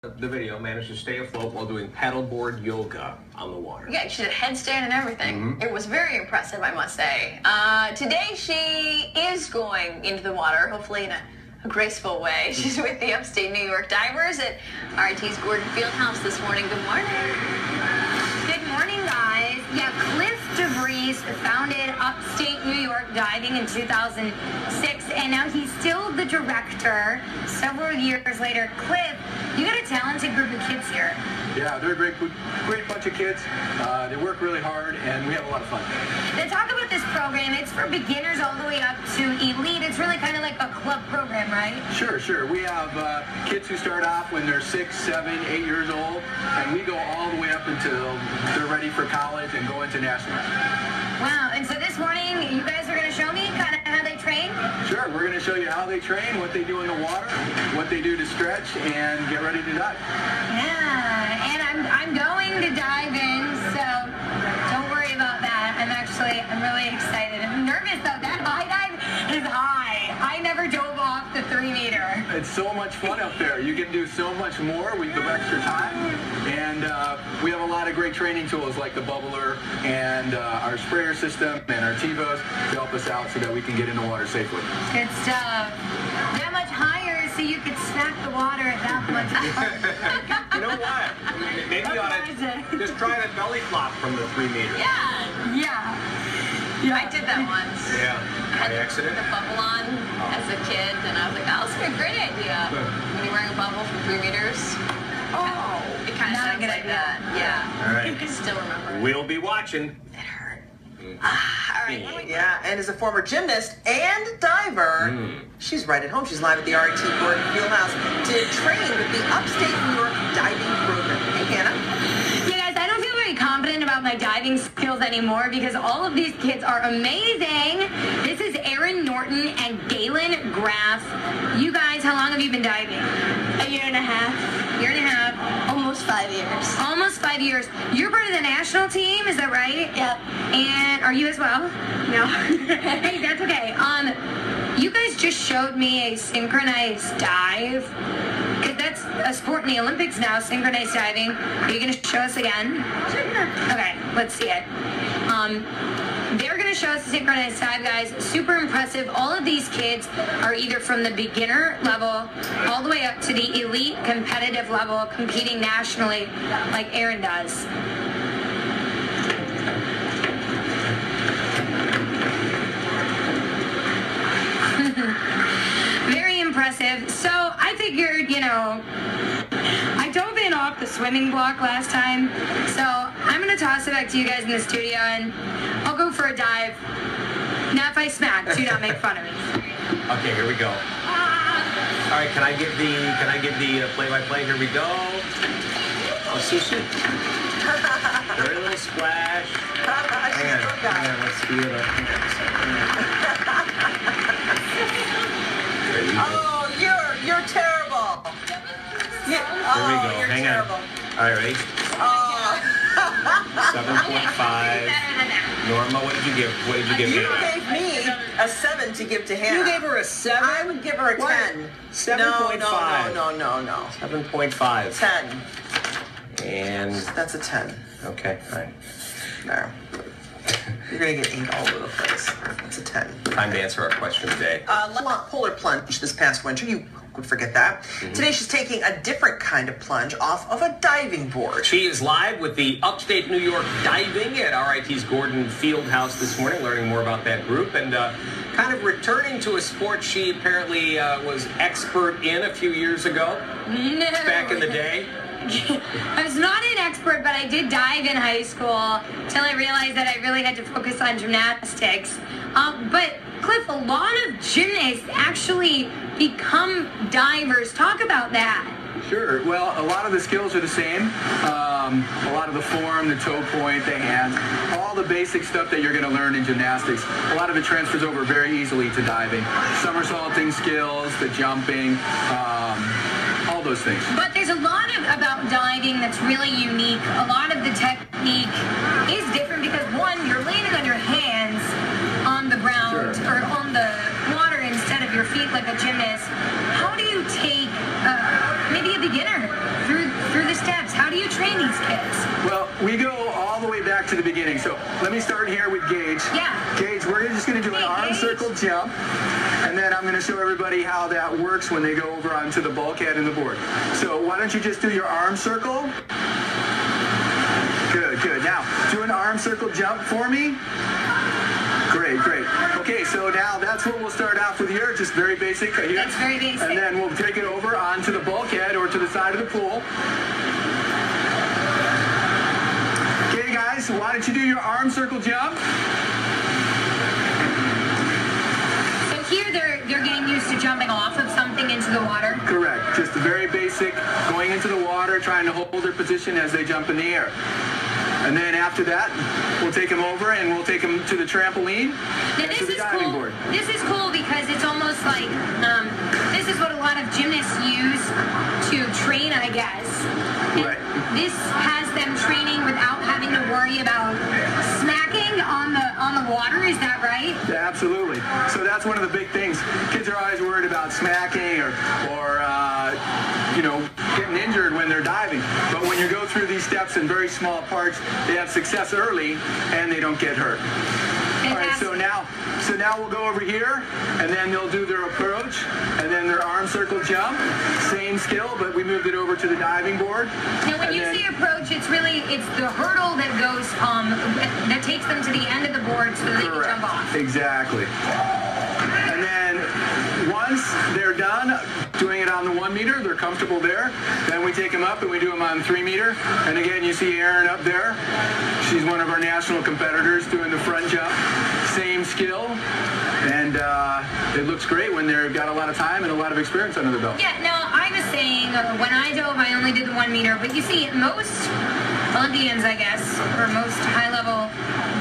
The video managed to stay afloat while doing paddleboard yoga on the water. Yeah, she did a headstand and everything. It was very impressive, I must say. Today she is going into the water, hopefully in a graceful way. She's with the Upstate New York Divers at RIT's Gordon Fieldhouse this morning. Good morning. Good morning, guys. Yeah, Cliff DeVries founded Upstate New York Diving in 2006, and now he's still the director several years later. Cliff, you got a talented group of kids here. Yeah, they're a great bunch of kids. They work really hard, and we have a lot of fun. Now, talk about this program. It's for beginners all the way up to elite. It's really kind of like a club program, right? Sure. We have kids who start off when they're 6, 7, 8 years old, and we go all the way up until they're ready for college and go into nationals. Wow, and so this morning, you guys are going to show me kind of how they train? Sure, we're going to show you how they train, what they do in the water, what they do to stretch, and get ready to dive. Yeah, and I'm going to dive in, so don't worry about that. I'm really excited. I'm nervous, though. That high dive is high. I never dove off the 3-meter. It's so much fun up there. You can do so much more with the extra time, and we have a lot of great training tools like the bubbler and our sprayer system and our TiVos to help us out so that we can get in the water safely. Good stuff. That much higher so you could smack the water that much higher. You know what? Maybe you ought to just try the belly flop from the 3 meters. Yeah. I did that once. Yeah. By accident? The bubble on as a kid, and I was like, oh, this would be a great idea. When you're wearing a bubble from 3 meters. Oh, it kind of sounds like that. Yeah. All right. I still remember. We'll be watching. It hurt. All right. Yeah, and as a former gymnast and diver, she's right at home. She's live at the RIT Gordon Fieldhouse to train with the Upstate New York Diving Program. Hey, Hannah. Yeah, guys, I don't feel very confident about my diving skills anymore because all of these kids are amazing. This is Erin Norton and Galen Graff. You guys, how long have you been diving? A year and a half. Year and a half. Almost 5 years. Almost 5 years. You're part of the national team, is that right? Yep. And are you as well? No. Hey, that's okay. You guys just showed me a synchronized dive. Because that's a sport in the Olympics now, synchronized diving. Are you going to show us again? Sure. Okay, let's see it. They're going to show us the synchronized dive, guys. Super impressive. All of these kids are either from the beginner level all the way up to the elite competitive level, competing nationally like Erin does. Very impressive. So I figured, I dove in off the swimming block last time, so I'm going to toss it back to you guys in the studio, and I'll go for a dive. Now, if I smack, do not make fun of me. Okay, here we go. All right, can I get the play-by-play? Here we go. Let's see. Very little splash. Hang on, let's see it. Oh, you're terrible. Here we go. You're Hang terrible. on. All right, ready? 7.5. Norma, what did you give? You gave me a 7 to give to Hannah. You gave her a 7? I would give her a 10. 7.5. No. 7.5. 10. And That's a 10. okay, all right. There. You're going to get 8 all over the place. That's a 10. Time to answer our question today. Polar plunge this past winter. You would forget that. Today she's taking a different kind of plunge off of a diving board. She is live with the Upstate New York Diving at RIT's Gordon Fieldhouse this morning, learning more about that group and kind of returning to a sport she apparently was expert in a few years ago. No. Back in the day. I was not an expert, but I did dive in high school till I realized that I really had to focus on gymnastics. But Cliff, a lot of gymnasts actually become divers. Talk about that. Sure. Well, a lot of the skills are the same. A lot of the form, the toe point, the hands, all the basic stuff that you're going to learn in gymnastics. A lot of it transfers over very easily to diving. Somersaulting skills, the jumping, all those things. But there's a lot about diving that's really unique. A lot of the technique is different because, one, you're landing on your hands on the ground or on the water instead of your feet like a gymnast. How do you take maybe a beginner through train these kids? Well, we go all the way back to the beginning. So let me start here with Gage. Yeah. Gage, we're just going to do an arm circle jump, and then I'm going to show everybody how that works when they go over onto the bulkhead and the board. So why don't you just do your arm circle? Good, good. Now, do an arm circle jump for me. Great, great. Okay, so now that's what we'll start off with here, just very basic right here. That's very basic. And then we'll take it over onto the bulkhead or to the side of the pool. Okay, guys, why don't you do your arm circle jump? So here they're getting used to jumping off of something into the water? Correct. Just a very basic, going into the water, trying to hold their position as they jump in the air. And then after that, we'll take them over and we'll take them to the trampoline and to the diving board. This is cool because it's almost like this is what a lot of gymnasts use to train, I guess. And Right. this has them training without having to worry about smacking on the water. Is that right? Yeah, absolutely. So that's one of the big things. Kids are always worried about smacking or you know, getting injured when they're diving. But when you go through these steps in very small parts, they have success early and they don't get hurt. All right, so now we'll go over here, and then they'll do their approach, and then their arm circle jump. Same skill, but we moved it over to the diving board. Now, when you say approach, it's the hurdle that goes that takes them to the end of the board so that they can jump off. Exactly. And then once they're done doing it on the 1 meter, they're comfortable there. Then we take them up and we do them on 3 meter. And again, you see Erin up there. She's one of our national competitors doing the front jump. Same skill. And it looks great when they've got a lot of time and a lot of experience under the belt. Yeah, no, I was saying when I dove, I only did the 1 meter. But you see, most Olympians, I guess, or most high-level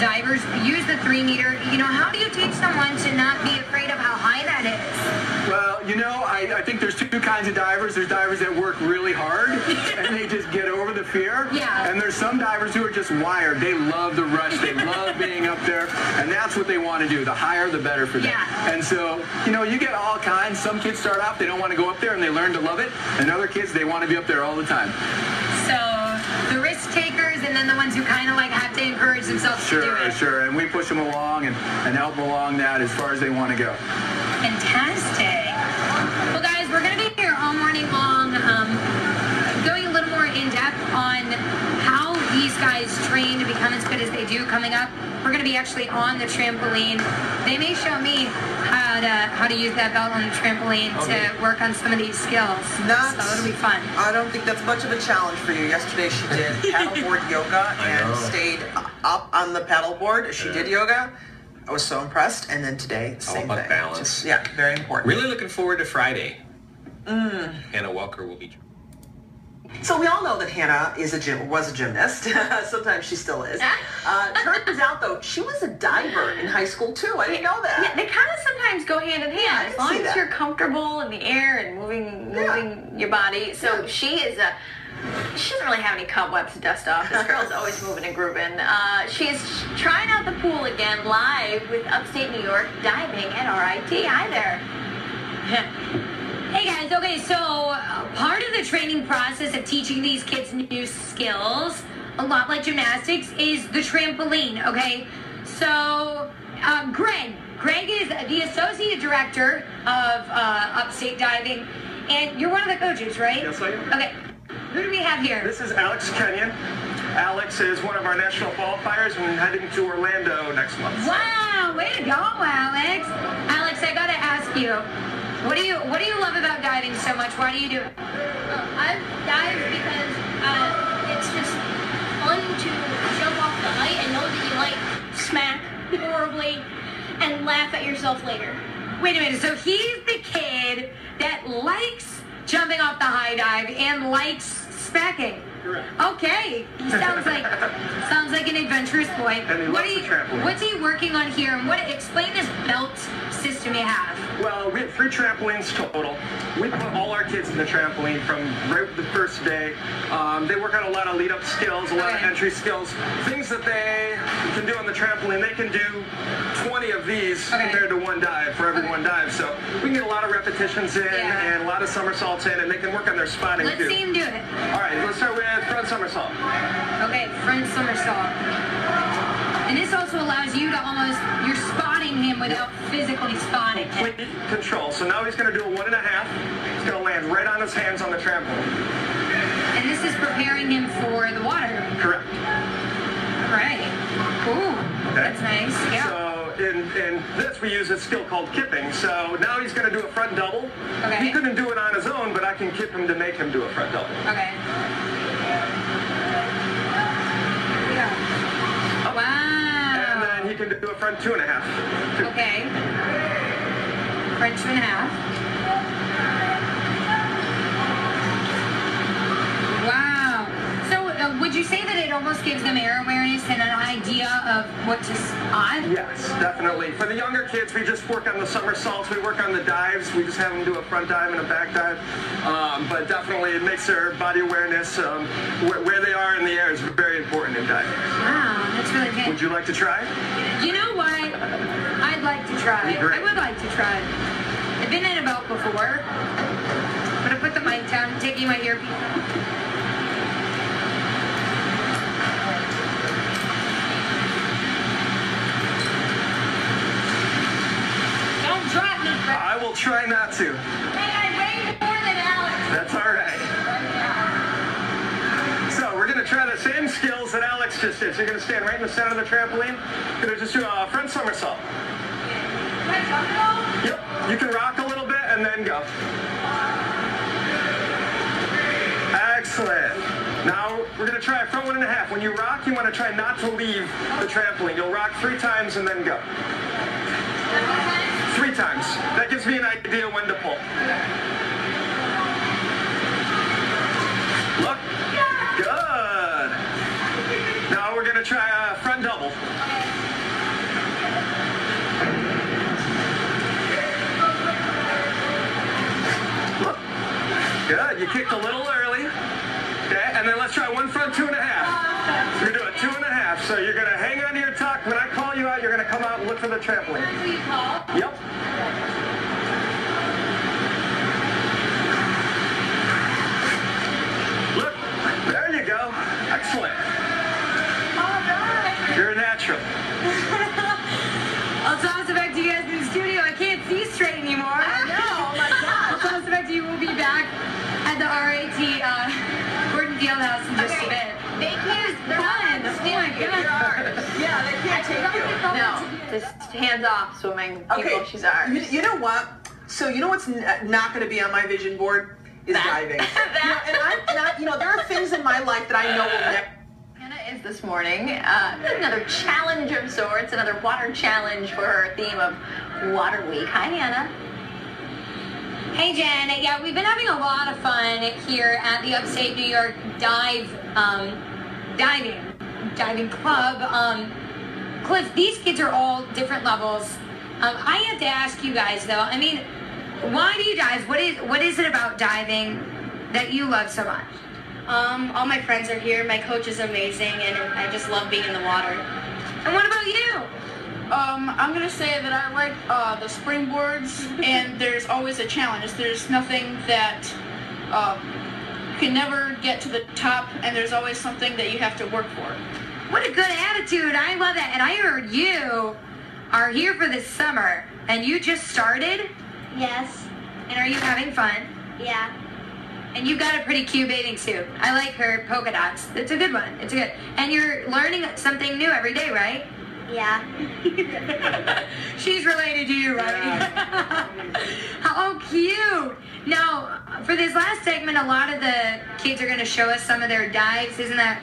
divers use the 3 meter. You know, how do you teach someone to not be afraid of how high that is? Well, you know, I think there's two kinds of divers. There's divers that work really hard and they just get over the fear. Yeah. And there's some divers who are just wired. They love the rush. They love being up there. And that's what they want to do. The higher, the better for them. Yeah. And so, you know, you get all kinds. Some kids start off, they don't want to go up there and they learn to love it. And other kids, they want to be up there all the time. So the risk takers and then the ones who kind of like have to encourage themselves to do it. Sure. And we push them along and help them along that as far as they want to go. Fantastic. Well, guys, we're going to be here all morning long, going a little more in depth on how these guys train to become as good as they do. Coming up, we're going to be actually on the trampoline. They may show me how to use that belt on the trampoline to work on some of these skills. So it'll be fun. I don't think that's much of a challenge for you. Yesterday she did paddleboard yoga and stayed up on the paddleboard. She did yoga. I was so impressed. And then today, same about thing. balance. Just, yeah, very important. Really looking forward to Friday. Hannah Walker will be. So we all know that Hannah was a gymnast. Sometimes she still is. Turns out, though, she was a diver in high school, too. I didn't know that. Yeah, they kind of sometimes go hand in Yeah, I hand. can As long see as that. you're comfortable in the air and moving your body. So she doesn't really have any cobwebs to dust off. This girl's always moving and grooving. She's trying out the pool again live with Upstate New York diving at RIT. Hi there. Hey guys, okay, so part of the training process of teaching these kids new skills, a lot like gymnastics, is the trampoline, okay? So, Greg is the associate director of Upstate Diving, and you're one of the coaches, right? Yes, I am. Okay, who do we have here? This is Alex Kenyon. Alex is one of our national qualifiers and heading to Orlando next month. Wow, way to go, Alex. Alex, I gotta ask you, what do you love about diving so much? Why do you do it? I dive because it's just fun to jump off the height and know that you like smack horribly and laugh at yourself later. Wait a minute, so he's the kid that likes jumping off the high dive and likes smacking. Correct. Okay, he sounds like an adventurous boy. And he loves the trampoline. What's he working on here? And explain this belt system you have. Well, we have 3 trampolines total. We put all our kids in the trampoline from right the first day. They work on a lot of lead-up skills, a lot of entry skills, things that they can do on the trampoline. They can do 20 of these compared to one dive for every one dive. So we can get a lot of repetitions in and a lot of somersaults in, and they can work on their spotting too. Let's see him do it. All right, let's start with front somersault. almost, you're spotting him without physically spotting him. Complete control. So now he's going to do a 1.5. He's going to land right on his hands on the trampoline. And this is preparing him for the water. Correct. Right. Ooh, Okay. that's nice. Yeah. So in this we use a skill called kipping. So now he's going to do a front double. Okay. He couldn't do it on his own, but I can kip him to make him do a front double. Okay. Up. Wow. And then he can do a front 2.5. Okay. Front 2.5. Wow. So would you say that it almost gives them air awareness and an idea of what to spot? Yes, definitely. For the younger kids, we just work on the somersaults. We work on the dives. We just have them do a front dive and a back dive. But definitely it makes their body awareness, where they are in the air is very important in diving. Wow, that's really good. Would you like to try? You know what? I'd like to try. Great. I would like to try. I've been in a boat before. I'm going to put the mic down. I'm taking my earpiece. Don't drop me, Fred. I will try not to. Hey, I weigh more than Alex. That's all right. So we're going to try the same skills that Alex just did. So you're going to stand right in the center of the trampoline. You're going to just do a front somersault. Yep. You can rock a little bit and then go. Excellent. Now we're going to try a front 1.5. When you rock, you want to try not to leave the trampoline. You'll rock 3 times and then go. 3 times. That gives me an idea when to pull. Look. Good. Now we're going to try a front double. Look. Good. You kicked a little early. Okay, and then let's try one front 2.5. You're doing 2.5. So you're going to hang on to your tuck. When I call you out, you're going to come out and look for the trampoline. Yep. Look, there you go. Excellent. You're a natural. I'll toss it back to you guys in the studio. I can't see straight anymore. I know. Oh my God. I'll toss it back to you. We'll be back at the RAT Gordon Fieldhouse in just a bit. They can't. They're Fun. not Oh my God. Yeah, they can't take you. No, just hands off swimming people. Okay, She's ours. You know what? So you know what's not going to be on my vision board is diving. You know, there are things in my life that I know will never. Hannah is this morning. Another challenge of sorts, another water challenge for her theme of Water Week. Hi, Hannah. Hey, Jen. Yeah, we've been having a lot of fun here at the Upstate New York diving club. Cliff, these kids are all different levels. I have to ask you guys, though. I mean, why do you dive? What is it about diving that you love so much? All my friends are here. My coach is amazing, and I just love being in the water. And what about you? I'm going to say that I like the springboards, and there's always a challenge. There's nothing that you can never get to the top, and there's always something that you have to work for. What a good attitude. I love that. And I heard you are here for this summer, and you just started? Yes. And are you having fun? Yeah. And you've got a pretty cute bathing suit. I like her polka dots. It's a good one. It's good. And you're learning something new every day, right? Yeah. She's related to you, right? Yeah. How cute. Now, for this last segment, a lot of the kids are going to show us some of their dives. Isn't that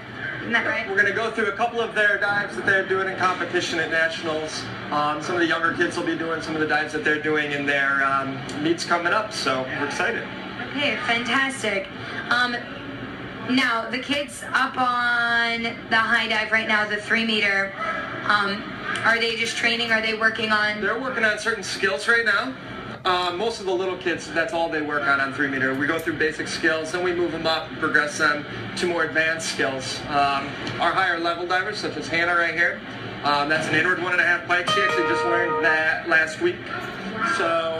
right? We're going to go through a couple of their dives that they're doing in competition at nationals. Some of the younger kids will be doing some of the dives that they're doing in their meets coming up, so we're excited. Okay, fantastic. Now, the kids up on the high dive right now, the 3-meter, are they just training? Are they working on? They're working on certain skills right now. Most of the little kids, that's all they work on 3-meter. We go through basic skills, then we move them up and progress them to more advanced skills. Our higher level divers, such as Hannah right here, that's an inward 1.5 pike. She actually just learned that last week. So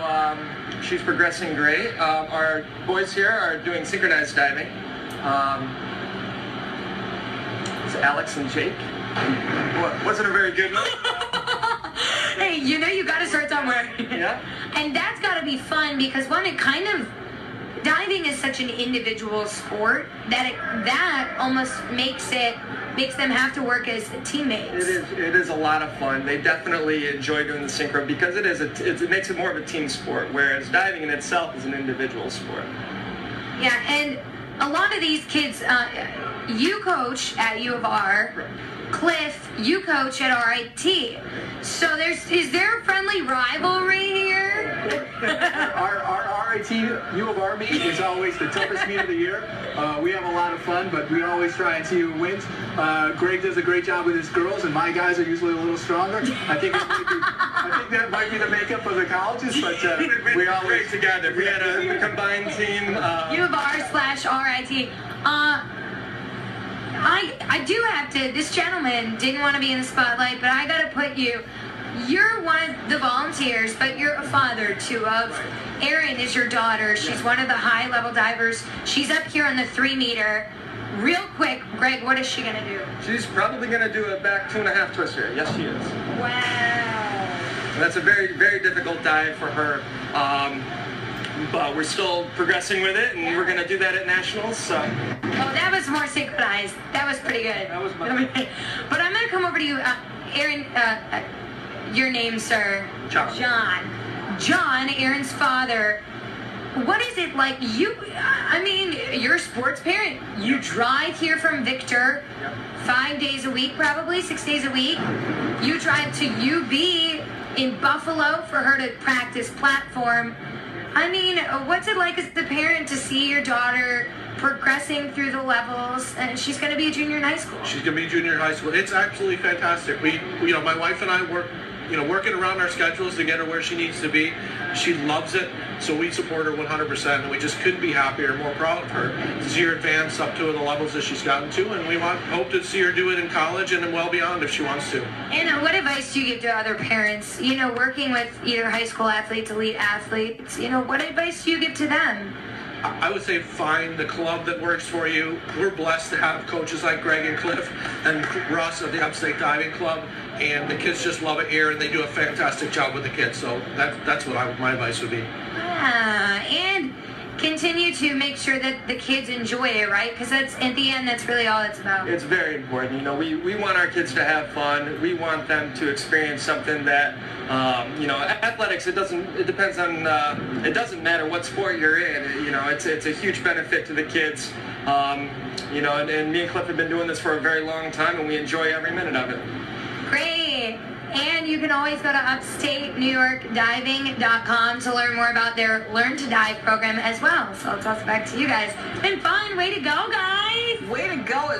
she's progressing great. Our boys here are doing synchronized diving. It's Alex and Jake. What, wasn't a very good one? Hey, you know you got to start somewhere. Yeah. And that's got to be fun because diving is such an individual sport that almost makes them have to work as teammates. It is a lot of fun. They definitely enjoy doing the synchro because it makes it more of a team sport, whereas diving in itself is an individual sport. Yeah, and a lot of these kids, you coach at U of R. Cliff, you coach at RIT. So is there a friendly rivalry here? Our RIT U of R meet is always the toughest meet of the year. We have a lot of fun, but we always try and see who wins. Greg does a great job with his girls, and my guys are usually a little stronger. I think that might be the makeup of the colleges, but we always great together. We had a combined team. U of R/RIT. I do have to, this gentleman didn't want to be in the spotlight, but I got to put you're one of the volunteers, but you're a father too of Erin is your daughter. She's one of the high-level divers. She's up here on the 3-meter. Real quick, Greg, what is she going to do? She's probably going to do a back 2.5 twister. Yes, she is. Wow. And that's a very, very difficult dive for her. But we're still progressing with it, and we're going to do that at Nationals. So. Oh, that was more synchronized. That was pretty good. That was But I'm going to come over to you, Erin, your name, sir? John. John, Erin's father. What is it like? You're a sports parent. You drive here from Victor 5 days a week, probably 6 days a week. You drive to UB in Buffalo for her to practice platform. What's it like as the parent to see your daughter progressing through the levels? And she's going to be a junior in high school. She's going to be a junior in high school. It's absolutely fantastic. My wife and I work, working around our schedules to get her where she needs to be. She loves it, so we support her 100%, and we just couldn't be happier, more proud of her to see her advance up to the levels that she's gotten to, and we hope to see her do it in college and well beyond if she wants to. And what advice do you give to other parents, working with either high school athletes, elite athletes, what advice do you give to them? I would say find the club that works for you. We're blessed to have coaches like Greg and Cliff and Russ of the Upstate Diving Club, and the kids just love it here, and they do a fantastic job with the kids. So that's what my advice would be. And continue to make sure that the kids enjoy it, right? Because at the end, that's really all it's about. It's very important. We want our kids to have fun. We want them to experience something that, athletics. It doesn't matter what sport you're in. It's a huge benefit to the kids. And me and Cliff have been doing this for a very long time, and we enjoy every minute of it. Great. And you can always go to upstatenewyorkdiving.com to learn more about their Learn to Dive program as well. So I'll toss it back to you guys. It's been fun. Way to go, guys. Way to go.